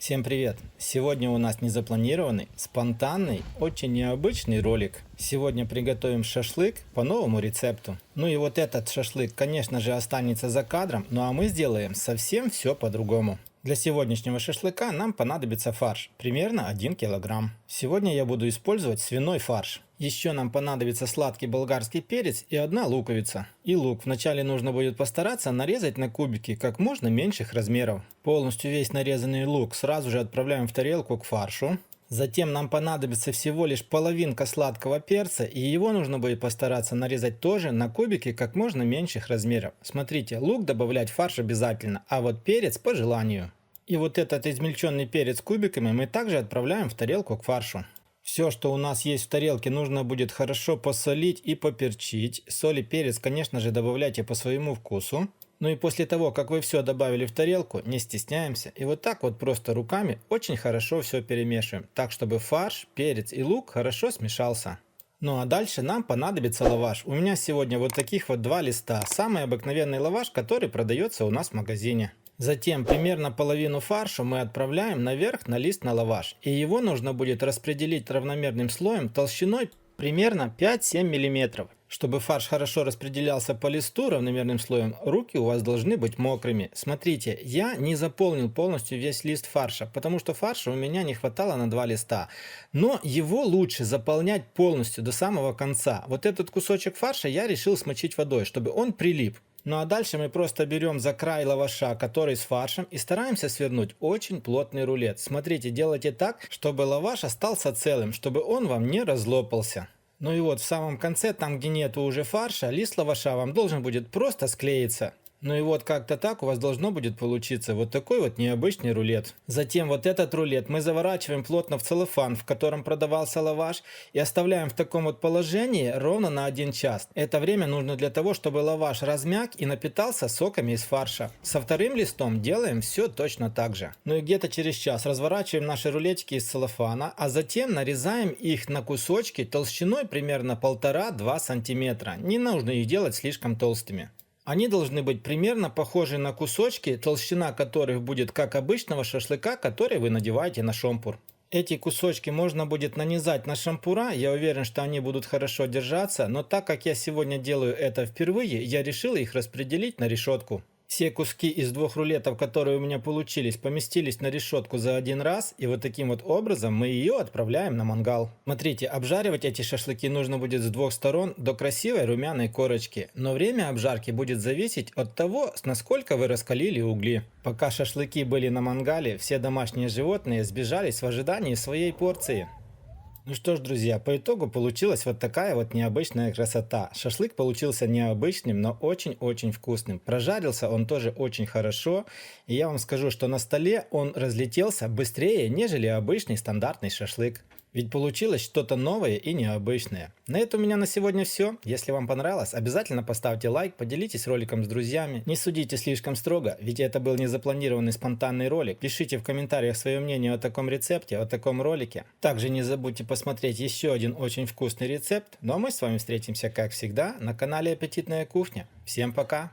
Всем привет! Сегодня у нас незапланированный, спонтанный, очень необычный ролик. Сегодня приготовим шашлык по новому рецепту. Ну и вот этот шашлык, конечно же, останется за кадром, ну а мы сделаем совсем все по-другому. Для сегодняшнего шашлыка нам понадобится фарш, примерно 1 килограмм. Сегодня я буду использовать свиной фарш. Еще нам понадобится сладкий болгарский перец и 1 луковица. И лук вначале нужно будет постараться нарезать на кубики как можно меньших размеров. Полностью весь нарезанный лук сразу же отправляем в тарелку к фаршу. Затем нам понадобится всего лишь половинка сладкого перца, и его нужно будет постараться нарезать тоже на кубики как можно меньших размеров. Смотрите, лук добавлять в фарш обязательно, а вот перец по желанию. И вот этот измельченный перец кубиками мы также отправляем в тарелку к фаршу. Все, что у нас есть в тарелке, нужно будет хорошо посолить и поперчить. Соль и перец, конечно же, добавляйте по своему вкусу. Ну и после того, как вы все добавили в тарелку, не стесняемся и вот так вот просто руками очень хорошо все перемешиваем, так чтобы фарш, перец и лук хорошо смешался. Ну а дальше нам понадобится лаваш. У меня сегодня вот таких вот 2 листа, самый обыкновенный лаваш, который продается у нас в магазине. Затем примерно половину фарша мы отправляем наверх на лист на лаваш, и его нужно будет распределить равномерным слоем толщиной примерно 5-7 мм. Чтобы фарш хорошо распределялся по листу равномерным слоем, руки у вас должны быть мокрыми. Смотрите, я не заполнил полностью весь лист фарша, потому что фарша у меня не хватало на 2 листа. Но его лучше заполнять полностью до самого конца. Вот этот кусочек фарша я решил смочить водой, чтобы он прилип. Ну а дальше мы просто берем за край лаваша, который с фаршем, и стараемся свернуть очень плотный рулет. Смотрите, делайте так, чтобы лаваш остался целым, чтобы он вам не разлопался. Ну и вот в самом конце, там где нету уже фарша, лист лаваша вам должен будет просто склеиться. Ну и вот как-то так у вас должно будет получиться вот такой вот необычный рулет. Затем вот этот рулет мы заворачиваем плотно в целлофан, в котором продавался лаваш, и оставляем в таком вот положении ровно на 1 час. Это время нужно для того, чтобы лаваш размяк и напитался соками из фарша. Со вторым листом делаем все точно так же. Ну и где-то через час разворачиваем наши рулетики из целлофана, а затем нарезаем их на кусочки толщиной примерно 1,5-2 см. Не нужно их делать слишком толстыми. Они должны быть примерно похожи на кусочки, толщина которых будет как обычного шашлыка, который вы надеваете на шампур. Эти кусочки можно будет нанизать на шампура, я уверен, что они будут хорошо держаться, но так как я сегодня делаю это впервые, я решил их распределить на решетку. Все куски из 2 рулетов, которые у меня получились, поместились на решетку за 1 раз, и вот таким вот образом мы ее отправляем на мангал. Смотрите, обжаривать эти шашлыки нужно будет с 2 сторон до красивой румяной корочки, но время обжарки будет зависеть от того, насколько вы раскалили угли. Пока шашлыки были на мангале, все домашние животные сбежались в ожидании своей порции. Ну что ж, друзья, по итогу получилась вот такая вот необычная красота. Шашлык получился необычным, но очень-очень вкусным. Прожарился он тоже очень хорошо. И я вам скажу, что на столе он разлетелся быстрее, нежели обычный стандартный шашлык. Ведь получилось что-то новое и необычное. На этом у меня на сегодня все. Если вам понравилось, обязательно поставьте лайк, поделитесь роликом с друзьями. Не судите слишком строго, ведь это был незапланированный спонтанный ролик. Пишите в комментариях свое мнение о таком рецепте, о таком ролике. Также не забудьте посмотреть еще один очень вкусный рецепт. Ну а мы с вами встретимся, как всегда, на канале Аппетитная кухня. Всем пока!